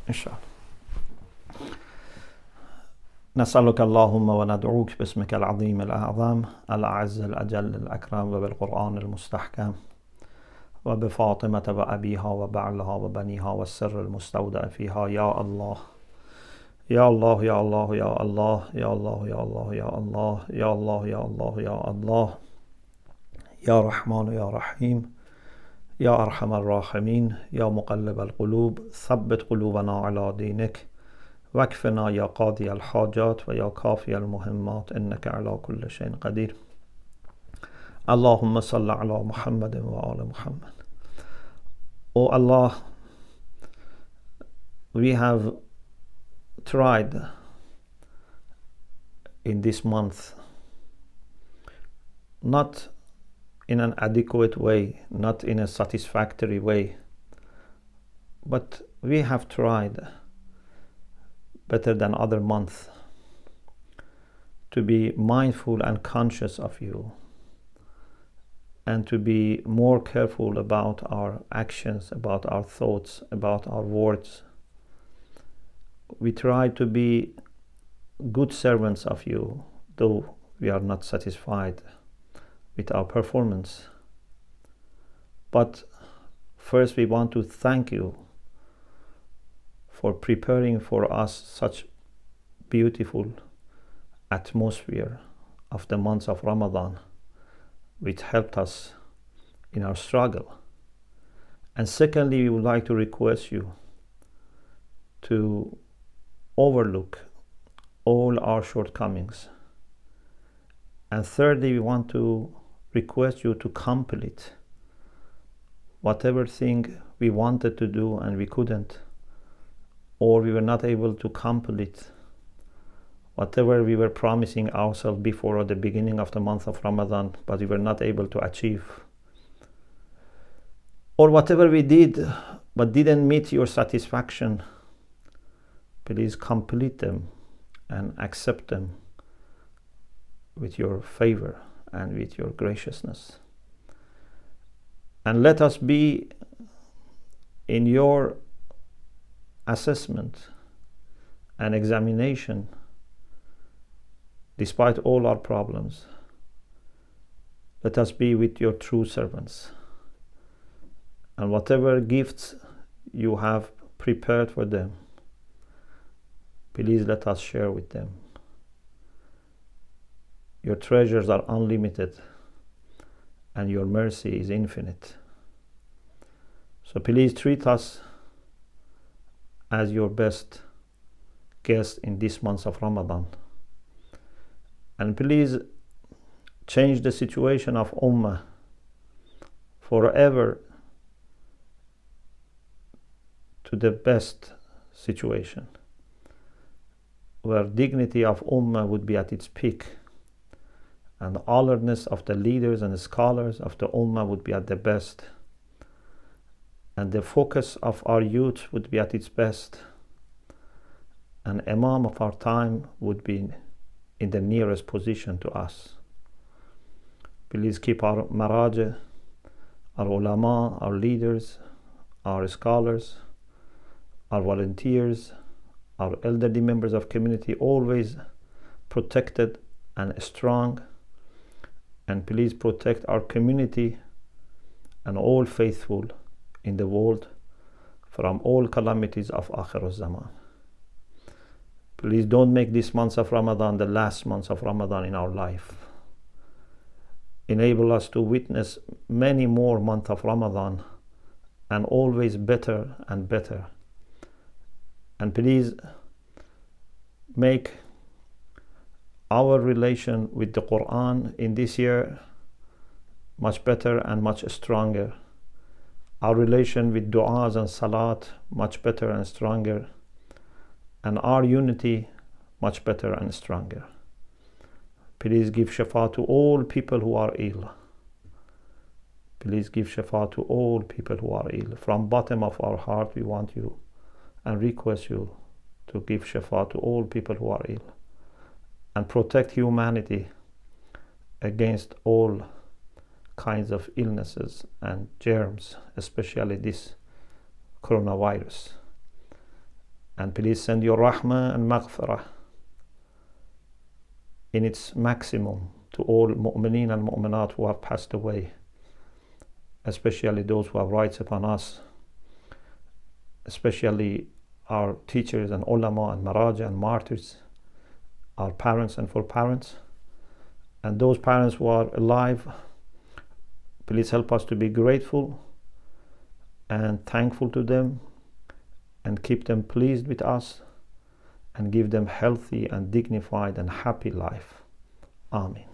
إن شاء الله. نسألك اللهم وندعوك باسمك العظيم الأعظم الأعز الأجل الأكرم وبالقرآن المستحكم وبفاطمة وأبيها وبعلها وبنيها والسر المستودع فيها يا الله يا الله يا الله يا الله يا الله يا الله يا الله يا الله يا الله يا الله يا رحمن يا رحيم يا أرحم الراحمين يا مقلب القلوب ثبت قلوبنا على دينك واكفنا يا قاضي الحاجات ويا كافي المهمات إنك على كل شيء قدير. اللهم صل على محمد وآل Muhammad. Oh Allah, we have tried in this month, not in an adequate way, not in a satisfactory way, but we have tried better than other months to be mindful and conscious of you, and to be more careful about our actions, about our thoughts, about our words. We try to be good servants of you, though we are not satisfied with our performance. But first we want to thank you for preparing for us such beautiful atmosphere of the month of Ramadan, which helped us in our struggle. And secondly, we would like to request you to overlook all our shortcomings. And thirdly, we want to request you to complete whatever thing we wanted to do and we couldn't, or we were not able to complete whatever we were promising ourselves before at the beginning of the month of Ramadan, but we were not able to achieve. Or whatever we did but didn't meet your satisfaction, please complete them and accept them with your favor and with your graciousness. And let us be in your assessment and examination, despite all our problems. Let us be with your true servants. And whatever gifts you have prepared for them, please let us share with them. Your treasures are unlimited and your mercy is infinite. So please treat us as your best guest in this month of Ramadan. And please change the situation of Ummah forever to the best situation, where dignity of Ummah would be at its peak, and the honoredness of the leaders and the scholars of the Ummah would be at the best, and the focus of our youth would be at its best, and Imam of our time would be in the nearest position to us. Please keep our maraja, our ulama, our leaders, our scholars, our volunteers, our elderly members of community always protected and strong. And please protect our community and all faithful in the world from all calamities of Akhir Zaman. Please don't make this month of Ramadan the last month of Ramadan in our life. Enable us to witness many more months of Ramadan, and always better and better. And please make our relation with the Quran in this year much better and much stronger. Our relation with du'as and salat much better and stronger. And our unity much better and stronger. Please give shafa to all people who are ill. Please give shafa to all people who are ill. From bottom of our heart we want you and request you to give shafa to all people who are ill, and protect humanity against all kinds of illnesses and germs, especially this coronavirus. And please send your rahmah and maghfirah in its maximum to all mu'mineen and mu'minat who have passed away, especially those who have rights upon us, especially our teachers and ulama and maraja and martyrs, our parents and foreparents, and those parents who are alive. Please help us to be grateful and thankful to them, and keep them pleased with us, and give them healthy and dignified and happy life. Amen.